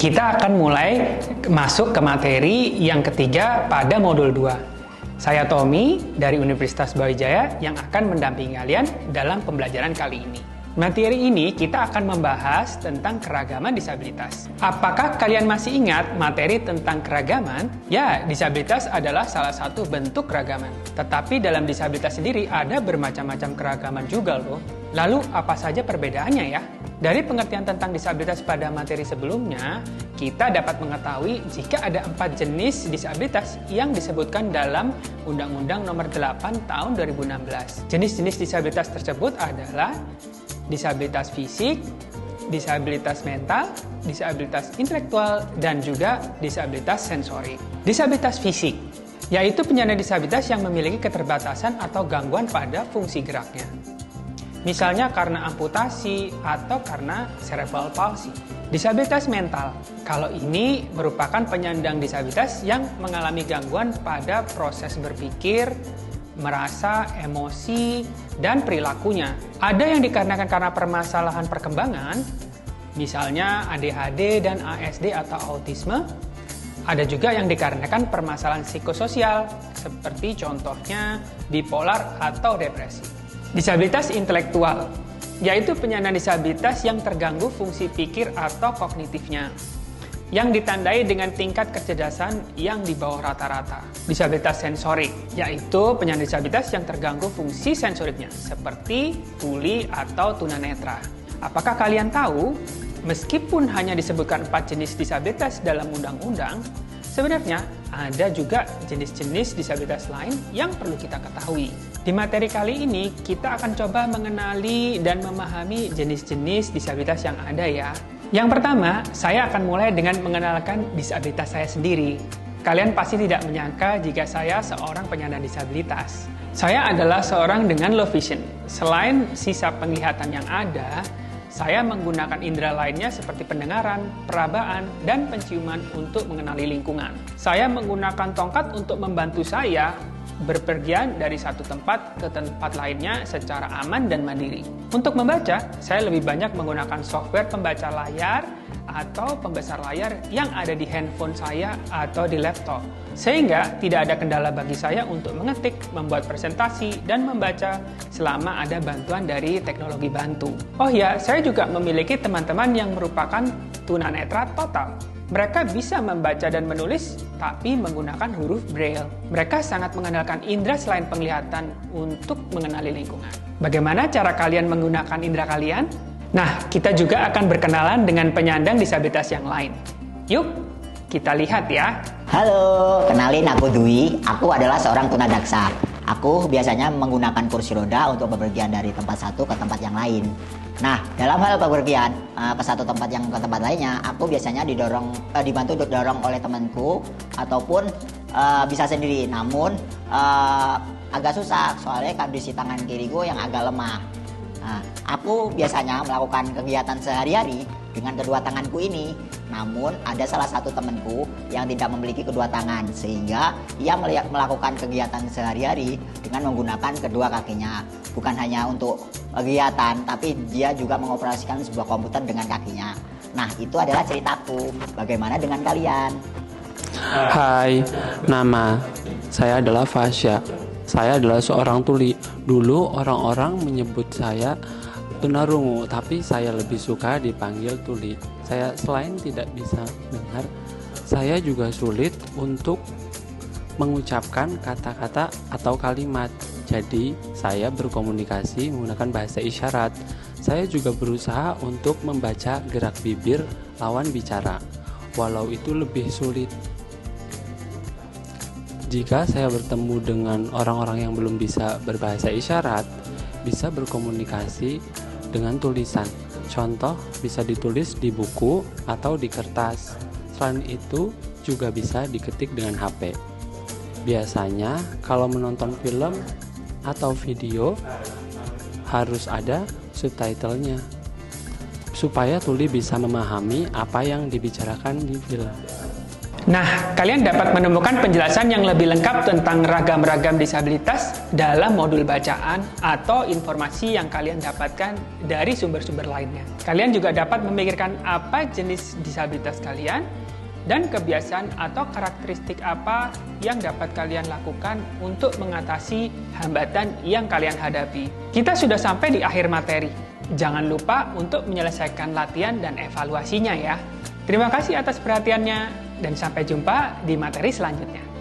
kita akan mulai masuk ke materi yang ketiga pada modul 2. Saya Tommy dari Universitas Brawijaya yang akan mendampingi kalian dalam pembelajaran kali ini. Materi ini kita akan membahas tentang keragaman disabilitas. Apakah kalian masih ingat materi tentang keragaman? Ya, disabilitas adalah salah satu bentuk keragaman. Tetapi dalam disabilitas sendiri ada bermacam-macam keragaman juga loh. Lalu apa saja perbedaannya ya? Dari pengertian tentang disabilitas pada materi sebelumnya, kita dapat mengetahui jika ada 4 jenis disabilitas yang disebutkan dalam Undang-Undang Nomor 8 Tahun 2016. Jenis-jenis disabilitas tersebut adalah disabilitas fisik, disabilitas mental, disabilitas intelektual, dan juga disabilitas sensori. Disabilitas fisik, yaitu penyandang disabilitas yang memiliki keterbatasan atau gangguan pada fungsi geraknya. Misalnya karena amputasi atau karena cerebral palsy. Disabilitas mental, kalau ini merupakan penyandang disabilitas yang mengalami gangguan pada proses berpikir, merasa, emosi, dan perilakunya. Ada yang dikarenakan karena permasalahan perkembangan, misalnya ADHD dan ASD atau autisme. Ada juga yang dikarenakan permasalahan psikososial, seperti contohnya bipolar atau depresi. Disabilitas intelektual, yaitu penyandang disabilitas yang terganggu fungsi pikir atau kognitifnya, yang ditandai dengan tingkat kecerdasan yang di bawah rata-rata. Disabilitas sensorik, yaitu penyandang disabilitas yang terganggu fungsi sensoriknya, seperti tuli atau tunanetra. Apakah kalian tahu, meskipun hanya disebutkan 4 jenis disabilitas dalam undang-undang, sebenarnya ada juga jenis-jenis disabilitas lain yang perlu kita ketahui. Di materi kali ini, kita akan coba mengenali dan memahami jenis-jenis disabilitas yang ada ya. Yang pertama, saya akan mulai dengan mengenalkan disabilitas saya sendiri. Kalian pasti tidak menyangka jika saya seorang penyandang disabilitas. Saya adalah seorang dengan low vision. Selain sisa penglihatan yang ada, saya menggunakan indera lainnya seperti pendengaran, perabaan, dan penciuman untuk mengenali lingkungan. Saya menggunakan tongkat untuk membantu saya berpergian dari satu tempat ke tempat lainnya secara aman dan mandiri. Untuk membaca, saya lebih banyak menggunakan software pembaca layar atau pembesar layar yang ada di handphone saya atau di laptop. Sehingga tidak ada kendala bagi saya untuk mengetik, membuat presentasi, dan membaca selama ada bantuan dari teknologi bantu. Oh ya, saya juga memiliki teman-teman yang merupakan tunanetra total. Mereka bisa membaca dan menulis, tapi menggunakan huruf Braille. Mereka sangat mengandalkan indera selain penglihatan untuk mengenali lingkungan. Bagaimana cara kalian menggunakan indera kalian? Nah, kita juga akan berkenalan dengan penyandang disabilitas yang lain. Yuk, kita lihat ya. Halo, kenalin aku Dwi. Aku adalah seorang tunadaksa. Aku biasanya menggunakan kursi roda untuk bepergian dari tempat satu ke tempat yang lain. Nah, dalam hal bepergian ke satu tempat yang ke tempat lainnya, aku biasanya dibantu didorong oleh temanku ataupun bisa sendiri. Namun agak susah soalnya kondisi tangan kiriku yang agak lemah. Nah, aku biasanya melakukan kegiatan sehari-hari dengan kedua tanganku ini. Namun ada salah satu temanku yang tidak memiliki kedua tangan, sehingga ia melakukan kegiatan sehari-hari dengan menggunakan kedua kakinya. Bukan hanya untuk kegiatan, tapi dia juga mengoperasikan sebuah komputer dengan kakinya. Nah, itu adalah ceritaku. Bagaimana dengan kalian? Hai, nama saya adalah Fasya. Saya adalah seorang tuli. Dulu orang-orang menyebut saya tunarungu, tapi saya lebih suka dipanggil tuli. Saya selain tidak bisa dengar, saya juga sulit untuk mengucapkan kata-kata atau kalimat. Jadi, saya berkomunikasi menggunakan bahasa isyarat. Saya juga berusaha untuk membaca gerak bibir lawan bicara, walau itu lebih sulit. Jika saya bertemu dengan orang-orang yang belum bisa berbahasa isyarat, bisa berkomunikasi dengan tulisan. Contoh, bisa ditulis di buku atau di kertas. Selain itu, juga bisa diketik dengan HP. Biasanya, kalau menonton film atau video, harus ada subtitlenya, supaya tuli bisa memahami apa yang dibicarakan di film. Nah, kalian dapat menemukan penjelasan yang lebih lengkap tentang ragam-ragam disabilitas dalam modul bacaan atau informasi yang kalian dapatkan dari sumber-sumber lainnya. Kalian juga dapat memikirkan apa jenis disabilitas kalian dan kebiasaan atau karakteristik apa yang dapat kalian lakukan untuk mengatasi hambatan yang kalian hadapi. Kita sudah sampai di akhir materi. Jangan lupa untuk menyelesaikan latihan dan evaluasinya ya. Terima kasih atas perhatiannya dan sampai jumpa di materi selanjutnya.